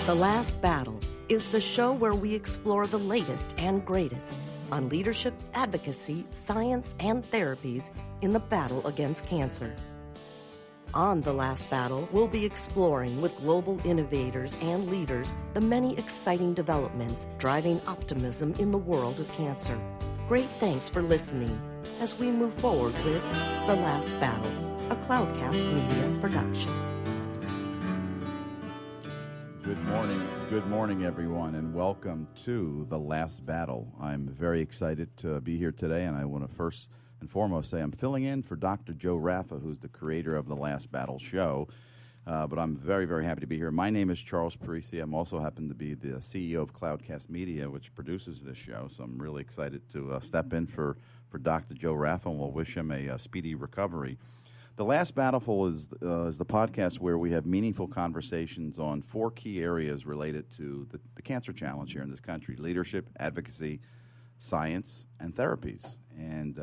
The Last Battle is the show where we explore the latest and greatest on leadership, advocacy, science, and therapies in the battle against cancer. On The Last Battle, we'll be exploring with global innovators and leaders the many exciting developments driving optimism in the world of cancer. Great thanks for listening as we move forward with The Last Battle, a Cloudcast Media production. Good morning, everyone, and welcome to The Last Battle. I'm very excited to be here today, and I want to first and foremost say I'm filling in for Dr. Joe Raffa, who's the creator of The Last Battle show, but I'm very, very happy to be here. My name is Charles Parisi. I'm also happen to be the CEO of Cloudcast Media, which produces this show, so I'm really excited to step in for Dr. Joe Raffa, and we'll wish him a speedy recovery. The Last Battleful is the podcast where we have meaningful conversations on 4 key areas related to the cancer challenge here in this country: leadership, advocacy, science, and therapies. And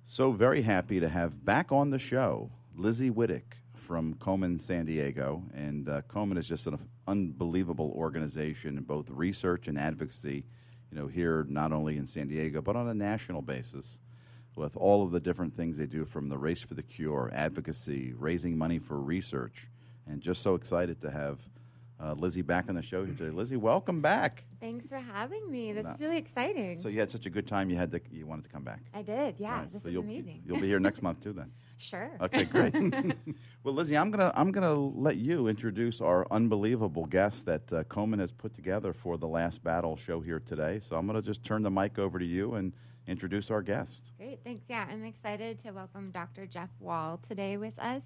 so very happy to have back on the show Lizzie Wittig from Komen San Diego. And Komen is just an unbelievable organization in both research and advocacy, here not only in San Diego, but on a national basis, with all of the different things they do, from the race for the cure, advocacy, raising money for research, and just so excited to have Lizzie back on the show here today. Lizzie, welcome back. Thanks for having me. This is really exciting. So you had such a good time, you wanted to come back. I did, yeah. Nice. This so is amazing. You'll be here next month too, then. Sure. Okay, great. Well, Lizzie, I'm gonna let you introduce our unbelievable guest that Komen has put together for the Last Battle show here today. So I'm gonna just turn the mic over to you and introduce our guest. Great, thanks. Yeah, I'm excited to welcome Dr. Geoff Wahl today with us.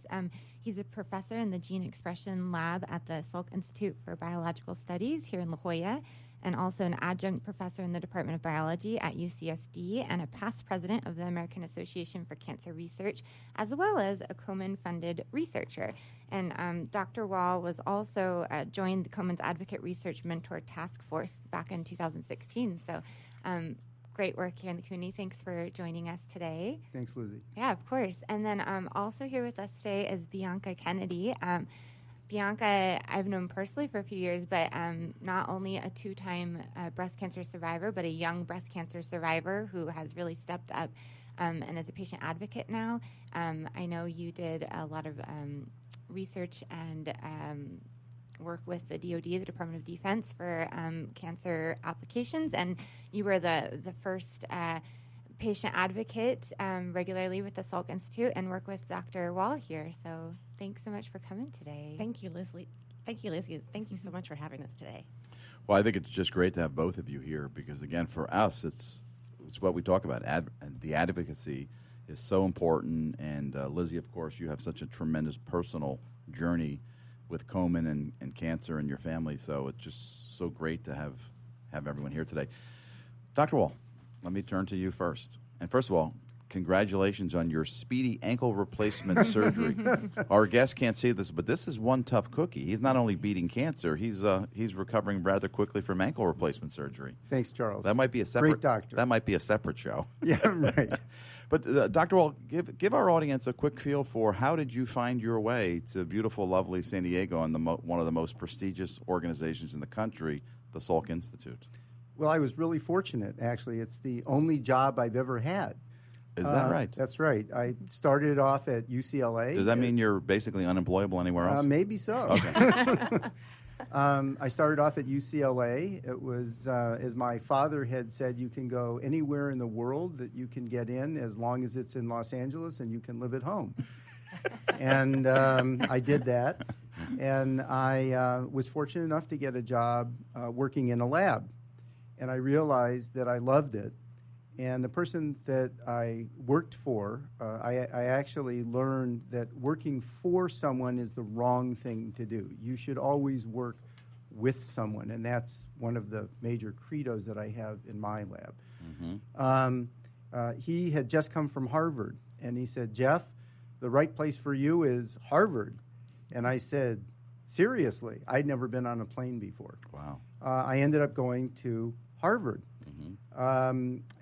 He's a professor in the Gene Expression Lab at the Salk Institute for Biological Studies here in La Jolla, and also an adjunct professor in the Department of Biology at UCSD, and a past president of the American Association for Cancer Research, as well as a Komen-funded researcher. And Dr. Wahl was also joined the Komen's Advocate Research Mentor Task Force back in 2016. So great work here in the community. Thanks for joining us today. Thanks, Lizzie. Yeah, of course. And then also here with us today is Bianca Kennedy. Bianca, I've known personally for a few years, but not only a 2-time breast cancer survivor, but a young breast cancer survivor who has really stepped up and is a patient advocate now. I know you did a lot of research and work with the DoD, the Department of Defense, for cancer applications, and you were the first patient advocate regularly with the Salk Institute, and work with Dr. Wahl here. So thanks so much for coming today. Thank you, Lizzie. Thank you, Lizzie. Thank you so much for having us today. Well, I think it's just great to have both of you here because, again, for us, it's what we talk about. The advocacy is so important, and Lizzie, of course, you have such a tremendous personal journey with Komen and cancer and your family, so it's just so great to have everyone here today. Dr. Wahl, let me turn to you first. And first of all, congratulations on your speedy ankle replacement surgery. Our guests can't see this, but this is one tough cookie. He's not only beating cancer, he's recovering rather quickly from ankle replacement surgery. Thanks, Charles. That might be a separate Great doctor. That might be a separate show. Yeah, right. But Dr. Wahl, give our audience a quick feel for how did you find your way to beautiful, lovely San Diego and one of the most prestigious organizations in the country, the Salk Institute? Well, I was really fortunate, actually. It's the only job I've ever had. Is that right? That's right. I started off at UCLA. Does that mean you're basically unemployable anywhere else? Maybe so. Okay. I started off at UCLA. It was, as my father had said, you can go anywhere in the world that you can get in as long as it's in Los Angeles and you can live at home. And I did that. And I was fortunate enough to get a job working in a lab. And I realized that I loved it. And the person that I worked for, I actually learned that working for someone is the wrong thing to do. You should always work with someone, and that's one of the major credos that I have in my lab. Mm-hmm. He had just come from Harvard, and he said, "Geoff, the right place for you is Harvard." And I said, "Seriously?" I'd never been on a plane before. Wow. I ended up going to Harvard.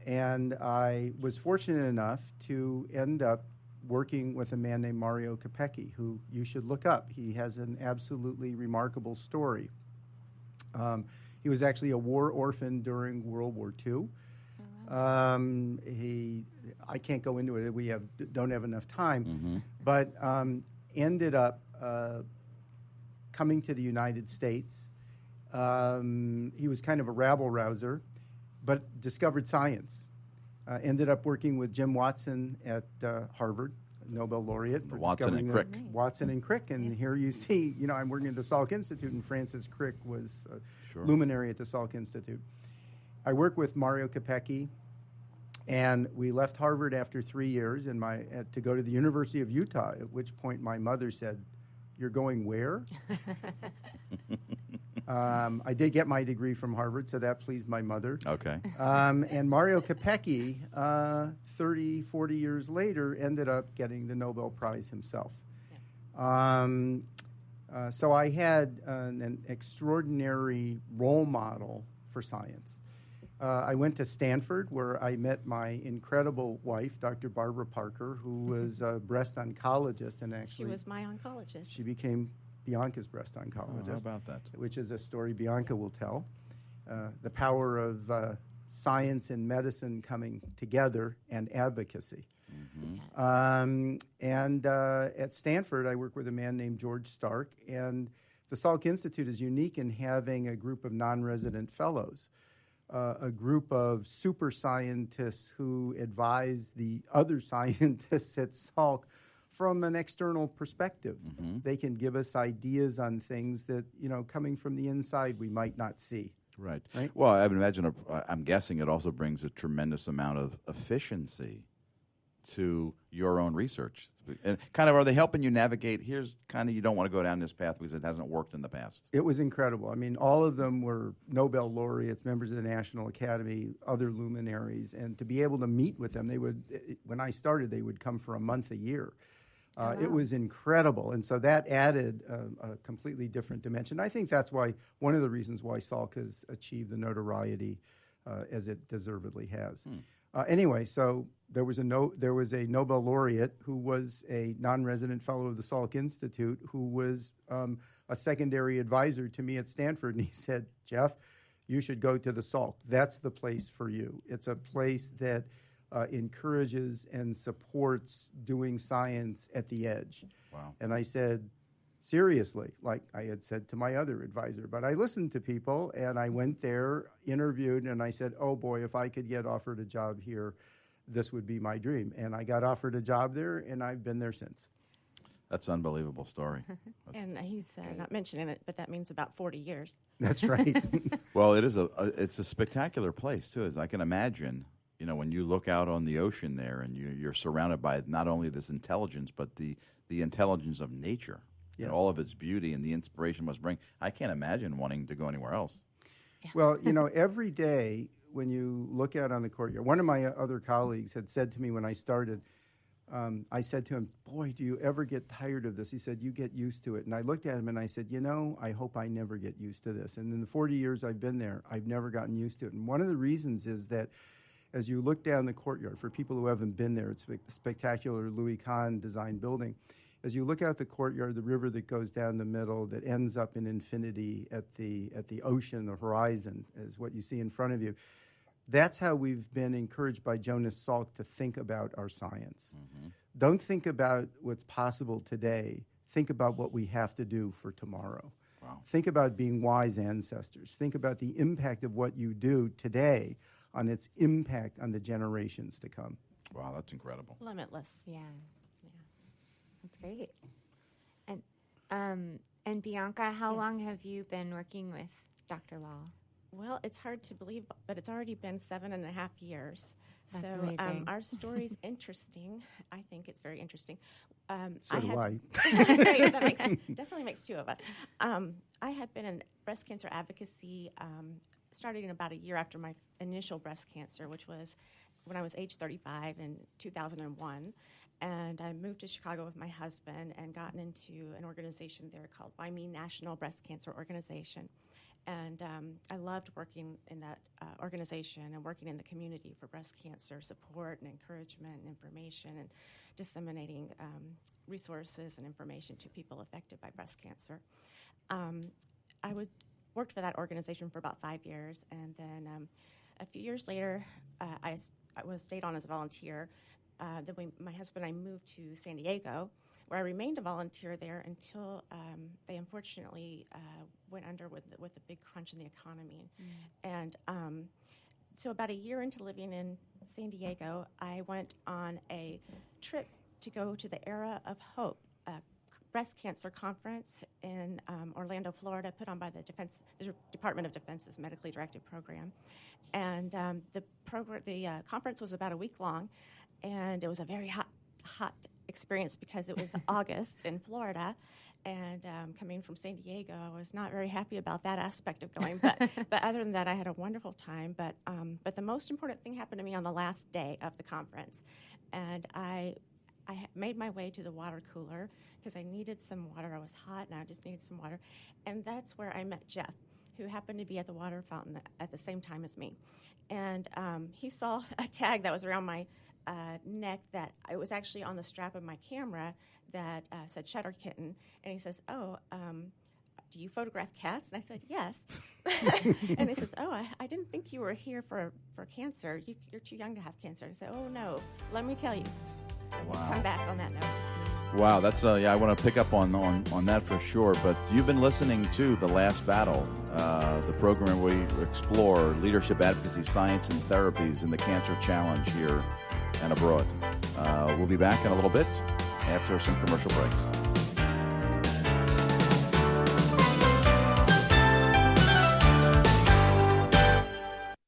And I was fortunate enough to end up working with a man named Mario Capecchi, who you should look up. He has an absolutely remarkable story. He was actually a war orphan during World War II. I can't go into it. We don't have enough time. But ended up coming to the United States. He was kind of a rabble-rouser, but discovered science. Ended up working with Jim Watson at Harvard, Nobel laureate for Watson discovering and Crick. Watson and Crick. And here you see, I'm working at the Salk Institute, and Francis Crick was a luminary at the Salk Institute. I work with Mario Capecchi, and we left Harvard after 3 years to go to the University of Utah, at which point my mother said, "You're going where?" I did get my degree from Harvard, so that pleased my mother. Okay. And Mario Capecchi, 30, 40 years later, ended up getting the Nobel Prize himself. So I had an extraordinary role model for science. I went to Stanford, where I met my incredible wife, Dr. Barbara Parker, who was a breast oncologist, and actually She was my oncologist. she became Bianca's breast oncologist. Oh, how about that? Which is a story Bianca will tell. The power of science and medicine coming together and advocacy. And at Stanford, I work with a man named George Stark, and the Salk Institute is unique in having a group of non-resident fellows, a group of super scientists who advise the other scientists at Salk from an external perspective. They can give us ideas on things that, coming from the inside, we might not see. Right. Right? Well, I would imagine, I'm guessing it also brings a tremendous amount of efficiency to your own research. And kind of, are they helping you navigate, here's kind of, you don't want to go down this path because it hasn't worked in the past? It was incredible. I mean, all of them were Nobel laureates, members of the National Academy, other luminaries, and to be able to meet with them, when I started, they would come for a month a year. It was incredible, and so that added a completely different dimension. I think that's one of the reasons why Salk has achieved the notoriety as it deservedly has. Anyway, so there was a Nobel laureate who was a non-resident fellow of the Salk Institute who was a secondary advisor to me at Stanford, and he said, "Jeff, you should go to the Salk. That's the place for you. It's a place that encourages and supports doing science at the edge." Wow. And I said, seriously, like I had said to my other advisor, but I listened to people, and I went there, interviewed, and I said, oh boy, if I could get offered a job here, this would be my dream. And I got offered a job there, and I've been there since. That's an unbelievable story. And he's not mentioning it, but that means about 40 years. That's right. Well, it's a spectacular place, too. As I can imagine, when you look out on the ocean there and you're surrounded by not only this intelligence, but the intelligence of nature. Yes. And all of its beauty and the inspiration it must bring. I can't imagine wanting to go anywhere else. Well, every day when you look out on the courtyard, one of my other colleagues had said to me when I started, I said to him, boy, do you ever get tired of this? He said, you get used to it. And I looked at him and I said, I hope I never get used to this. And in the 40 years I've been there, I've never gotten used to it. And one of the reasons is that as you look down the courtyard, for people who haven't been there, it's a spectacular Louis Kahn designed building. As you look out the courtyard, the river that goes down the middle that ends up in infinity at the ocean, the horizon, is what you see in front of you. That's how we've been encouraged by Jonas Salk to think about our science. Don't think about what's possible today. Think about what we have to do for tomorrow. Wow. Think about being wise ancestors. Think about the impact of what you do today on its impact on the generations to come. Wow, that's incredible. Limitless. Yeah. That's great. And Bianca, how Yes. long have you been working with Dr. Wahl? Well, it's hard to believe, but it's already been 7.5 years. That's so amazing. our story's interesting. I think it's very interesting. So do I. Great, that definitely makes two of us. I had been in breast cancer advocacy starting about a year after my initial breast cancer, which was when I was age 35 in 2001. And I moved to Chicago with my husband and gotten into an organization there called Why Me National Breast Cancer Organization. And I loved working in that organization and working in the community for breast cancer support and encouragement and information and disseminating resources and information to people affected by breast cancer. I would worked for that organization for about 5 years, and then a few years later, I was stayed on as a volunteer. Then my husband and I moved to San Diego, where I remained a volunteer there until they unfortunately went under with the big crunch in the economy. And so about a year into living in San Diego, I went on a trip to go to the Era of Hope, a breast cancer conference in Orlando, Florida, put on by the Department of Defense's medically directed program. And the conference was about a week long, and it was a very hot experience because it was August in Florida. And coming from San Diego, I was not very happy about that aspect of going. But other than that, I had a wonderful time. But the most important thing happened to me on the last day of the conference. And I made my way to the water cooler because I needed some water. I was hot, and I just needed some water. And that's where I met Jeff, who happened to be at the water fountain at the same time as me. And he saw a tag that was around my neck that it was actually on the strap of my camera that said Shutter Kitten. And he says, do you photograph cats? And I said, yes. And he says, I didn't think you were here for cancer. You're too young to have cancer. I said, oh, no, let me tell you. And we'll come back on that note. Wow, that's I want to pick up on that for sure. But you've been listening to The Last Battle, the program where we explore leadership, advocacy, science, and therapies in the cancer challenge here and abroad. We'll be back in a little bit after some commercial breaks.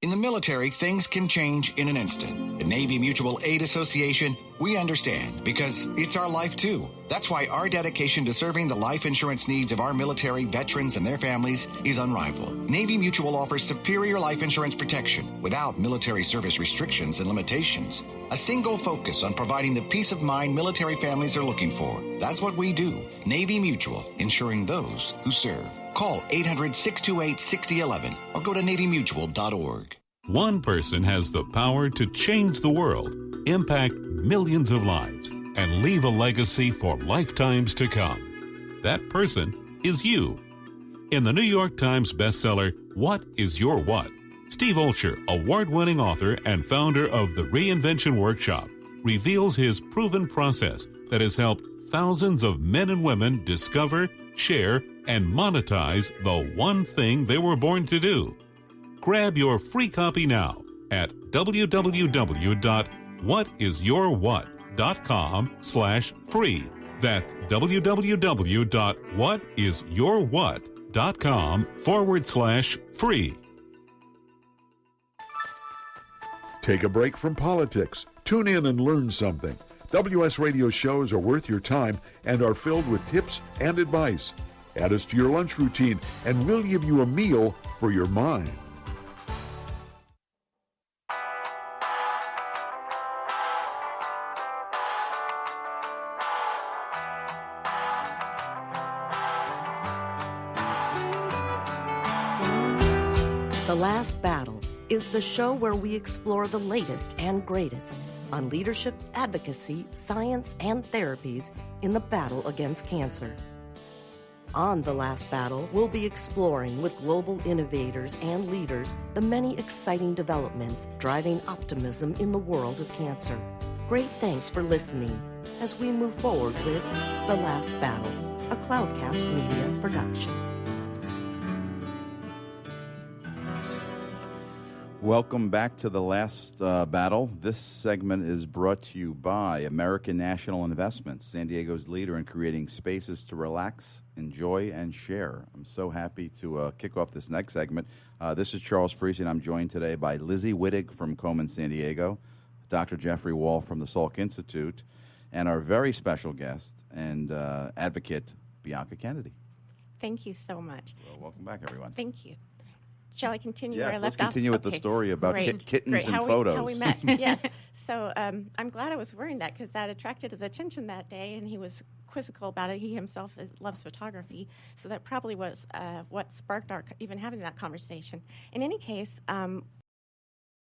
In the military, things can change in an instant. At Navy Mutual Aid Association, we understand because it's our life too. That's why our dedication to serving the life insurance needs of our military veterans and their families is unrivaled. Navy Mutual offers superior life insurance protection without military service restrictions and limitations. A single focus on providing the peace of mind military families are looking for. That's what we do. Navy Mutual, insuring those who serve. Call 800-628-6011 or go to NavyMutual.org. One person has the power to change the world, impact millions of lives, and leave a legacy for lifetimes to come. That person is you. In the New York Times bestseller, What is Your What? Steve Olsher, award-winning author and founder of the Reinvention Workshop, reveals his proven process that has helped thousands of men and women discover, share, and monetize the one thing they were born to do. Grab your free copy now at www.whatisyourwhat.com/free. That's www.whatisyourwhat.com/free. Take a break from politics. Tune in and learn something. WS Radio shows are worth your time and are filled with tips and advice. Add us to your lunch routine, and we'll give you a meal for your mind. The Last Battle is the show where we explore the latest and greatest on leadership, advocacy, science, and therapies in the battle against cancer. On The Last Battle, we'll be exploring with global innovators and leaders the many exciting developments driving optimism in the world of cancer. Great thanks for listening as we move forward with The Last Battle, a Cloudcast Media production. Welcome back to The Last Battle. This segment is brought to you by American National Investments, San Diego's leader in creating spaces to relax, enjoy, and share. I'm so happy to kick off this next segment. This is Charles Priest, and I'm joined today by Lizzie Wittig from Komen San Diego, Dr. Geoffrey Wahl from the Salk Institute, and our very special guest and advocate, Bianca Kennedy. Thank you so much. Well, welcome back, everyone. Thank you. Shall I continue where I Yes, left let's continue off? with the story about kittens and how photos. How we met, yes. So I'm glad I was wearing that because that attracted his attention that day, and he was quizzical about it. He himself loves photography, so that probably was what sparked our even having that conversation. In any case,